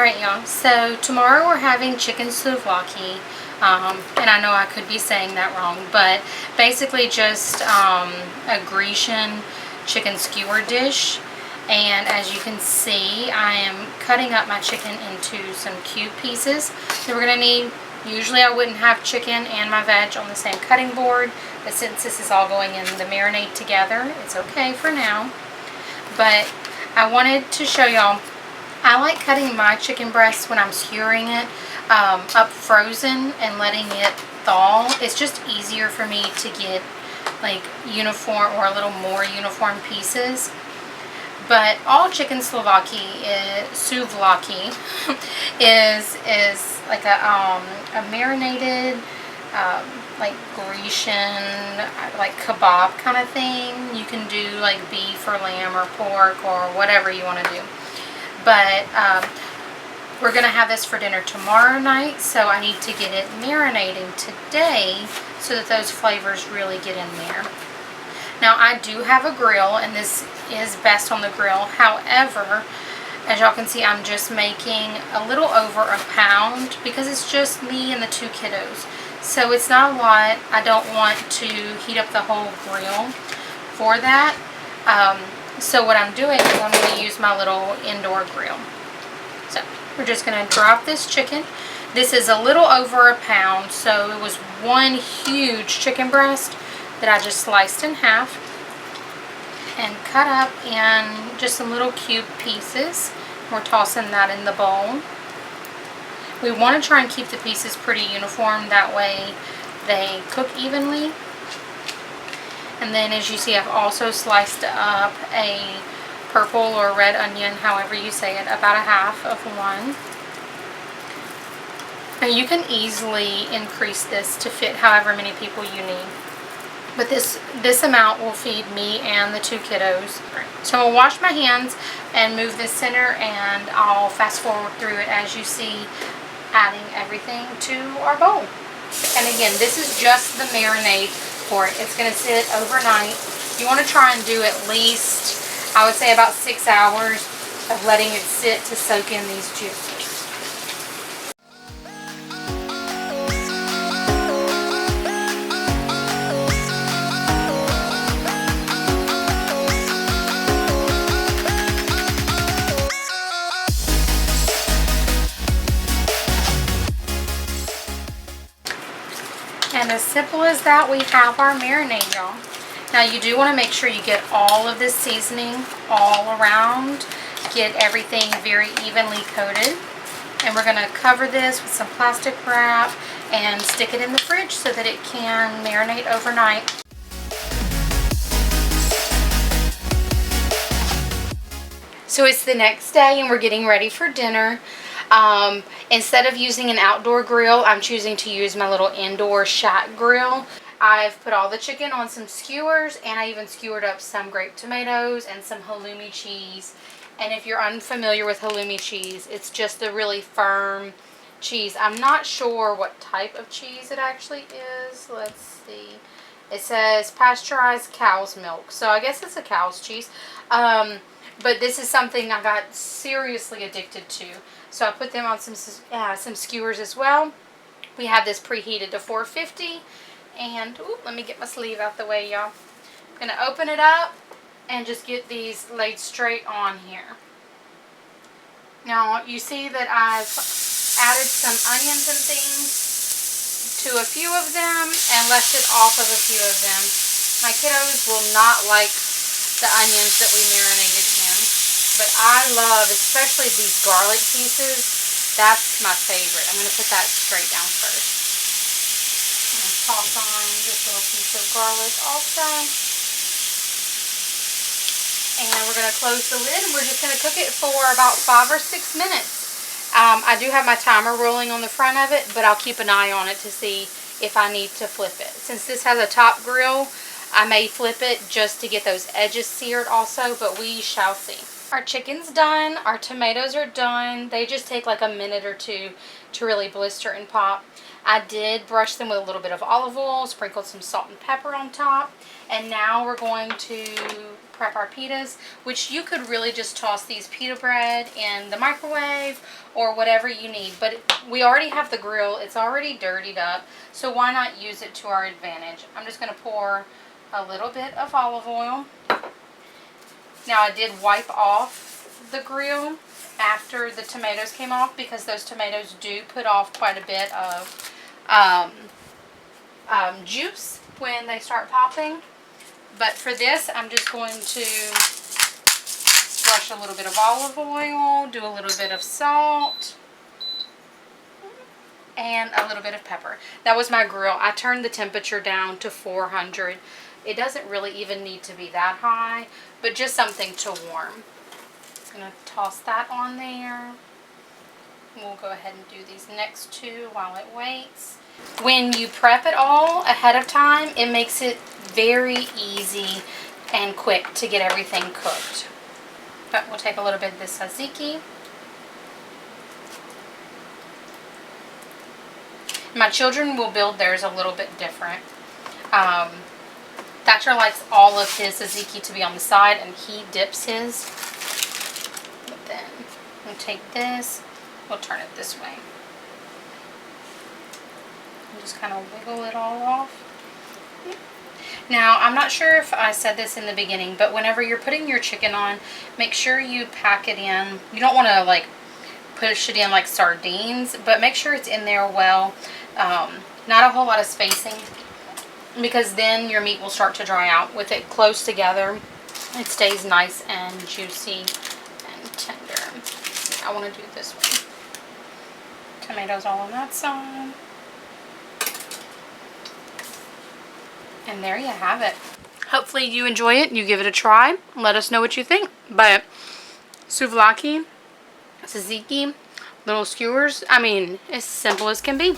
Alright y'all, so tomorrow we're having chicken souvlaki, and I know I could be saying that wrong, but basically just a Grecian chicken skewer dish. And as you can see, I am cutting up my chicken into some cube pieces that we're going to need. Usually I wouldn't have chicken and my veg on the same cutting board, but since this is all going in the marinade together, it's okay for now. But I wanted to show y'all, I like cutting my chicken breast when I'm skewering it up frozen and letting it thaw. It's just easier for me to get like uniform or a little more uniform pieces. But all chicken souvlaki is like a marinated like Grecian like kebab kind of thing. You can do like beef or lamb or pork or whatever you want to do. But we're going to have this for dinner tomorrow night, so I need to get it marinating today so that those flavors really get in there. Now I do have a grill, and this is best on the grill. However, as y'all can see, I'm just making a little over a pound because it's just me and the two kiddos. So it's not a lot. I don't want to heat up the whole grill for that. So what I'm doing is I'm going to use my little indoor grill. So we're just going to drop this chicken. This is a little over a pound, so it was one huge chicken breast that I just sliced in half and cut up in just some little cube pieces. We're tossing that in the bowl. We want to try and keep the pieces pretty uniform, that way they cook evenly. And then as you see, I've also sliced up a purple or red onion, however you say it, about a half of one. Now you can easily increase this to fit however many people you need. But this amount will feed me and the two kiddos. So I'll wash my hands and move this center, and I'll fast forward through it as you see, adding everything to our bowl. And again, this is just the marinade for it. It's going to sit overnight. You want to try and do at least, I would say, about 6 hours of letting it sit to soak in these juices. And as simple as that, we have our marinade, y'all. Now you do want to make sure you get all of this seasoning all around. Get everything very evenly coated. And we're going to cover this with some plastic wrap and stick it in the fridge so that it can marinate overnight. So it's the next day and we're getting ready for dinner. Instead of using an outdoor grill, I'm choosing to use my little indoor shack grill. I've put all the chicken on some skewers, and I even skewered up some grape tomatoes and some halloumi cheese. And if you're unfamiliar with halloumi cheese, it's just a really firm cheese. I'm not sure what type of cheese it actually is. Let's see. It says pasteurized cow's milk, so I guess it's a cow's cheese. But this is something I got seriously addicted to. So I put them on some skewers as well. We have this preheated to 450. And ooh, let me get my sleeve out the way, y'all. I'm going to open it up and just get these laid straight on here. Now you see that I've added some onions and things to a few of them and left it off of a few of them. My kiddos will not like the onions that we marinated in. But I love, especially these garlic pieces, that's my favorite. I'm going to put that straight down first. I'm going to toss on this little piece of garlic also. And we're going to close the lid, and we're just going to cook it for about 5 or 6 minutes. I do have my timer rolling on the front of it, but I'll keep an eye on it to see if I need to flip it. Since this has a top grill, I may flip it just to get those edges seared also, but we shall see. Our chicken's done. Our tomatoes are done. They just take like a minute or two to really blister and pop. I did brush them with a little bit of olive oil, sprinkled some salt and pepper on top, and now we're going to prep our pitas, which you could really just toss these pita bread in the microwave or whatever you need. But we already have the grill. It's already dirtied up, so why not use it to our advantage? I'm just going to pour a little bit of olive oil. Now, I did wipe off the grill after the tomatoes came off, because those tomatoes do put off quite a bit of juice when they start popping. But for this, I'm just going to brush a little bit of olive oil, do a little bit of salt, and a little bit of pepper. That was my grill. I turned the temperature down to 400. It doesn't really even need to be that high, but just something to warm. I'm going to toss that on there. We'll go ahead and do these next two while it waits. When you prep it all ahead of time, it makes it very easy and quick to get everything cooked. But we'll take a little bit of this tzatziki. My children will build theirs a little bit different. Thatcher likes all of his tzatziki to be on the side, and he dips his. But then we'll take this, we'll turn it this way. And just kind of wiggle it all off. Now, I'm not sure if I said this in the beginning, but whenever you're putting your chicken on, make sure you pack it in. You don't want to like push it in like sardines, but make sure it's in there well. Not a whole lot of spacing, because then your meat will start to dry out. With it close together, it stays nice and juicy and tender. I want to do this one. Tomatoes all on that side. And there you have it. Hopefully you enjoy it. You give it a try. Let us know what you think. But souvlaki, tzatziki, little skewers, I mean, as simple as can be.